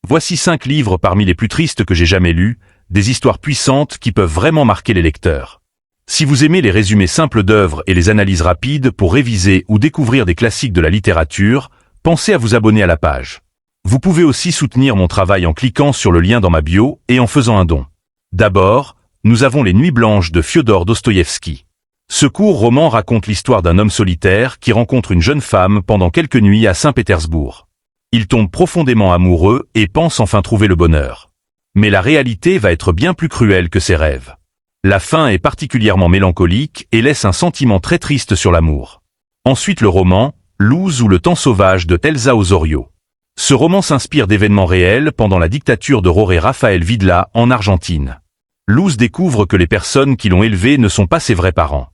Voici 5 livres parmi les plus tristes que j'ai jamais lus, des histoires puissantes qui peuvent vraiment marquer les lecteurs. Si vous aimez les résumés simples d'œuvres et les analyses rapides pour réviser ou découvrir des classiques de la littérature, pensez à vous abonner à la page. Vous pouvez aussi soutenir mon travail en cliquant sur le lien dans ma bio et en faisant un don. D'abord, nous avons Les Nuits blanches de Fiodor Dostoïevski. Ce court roman raconte l'histoire d'un homme solitaire qui rencontre une jeune femme pendant quelques nuits à Saint-Pétersbourg. Il tombe profondément amoureux et pense enfin trouver le bonheur. Mais la réalité va être bien plus cruelle que ses rêves. La fin est particulièrement mélancolique et laisse un sentiment très triste sur l'amour. Ensuite le roman « Luz ou le temps sauvage » de Elsa Osorio. Ce roman s'inspire d'événements réels pendant la dictature de Jorge Rafael Videla en Argentine. Luz découvre que les personnes qui l'ont élevée ne sont pas ses vrais parents.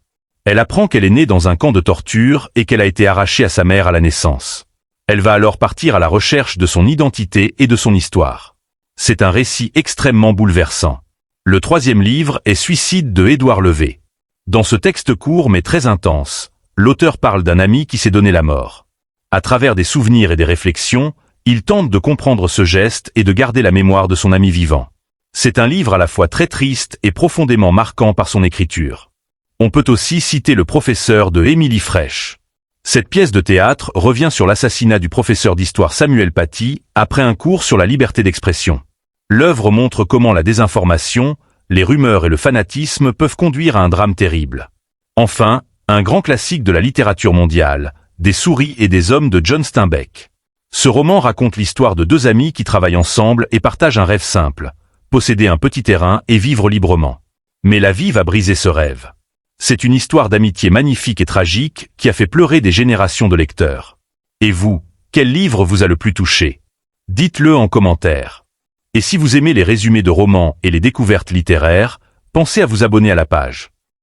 Elle apprend qu'elle est née dans un camp de torture et qu'elle a été arrachée à sa mère à la naissance. Elle va alors partir à la recherche de son identité et de son histoire. C'est un récit extrêmement bouleversant. Le 3e livre est Suicide de Édouard Levé. Dans ce texte court mais très intense, l'auteur parle d'un ami qui s'est donné la mort. À travers des souvenirs et des réflexions, il tente de comprendre ce geste et de garder la mémoire de son ami vivant. C'est un livre à la fois très triste et profondément marquant par son écriture. On peut aussi citer Le Professeur de Émilie Frêche. Cette pièce de théâtre revient sur l'assassinat du professeur d'histoire Samuel Paty après un cours sur la liberté d'expression. L'œuvre montre comment la désinformation, les rumeurs et le fanatisme peuvent conduire à un drame terrible. Enfin, un grand classique de la littérature mondiale, Des souris et des hommes de John Steinbeck. Ce roman raconte l'histoire de 2 amis qui travaillent ensemble et partagent un rêve simple, posséder un petit terrain et vivre librement. Mais la vie va briser ce rêve. C'est une histoire d'amitié magnifique et tragique qui a fait pleurer des générations de lecteurs. Et vous, quel livre vous a le plus touché? Dites-le en commentaire. Et si vous aimez les résumés de romans et les découvertes littéraires, pensez à vous abonner à la page.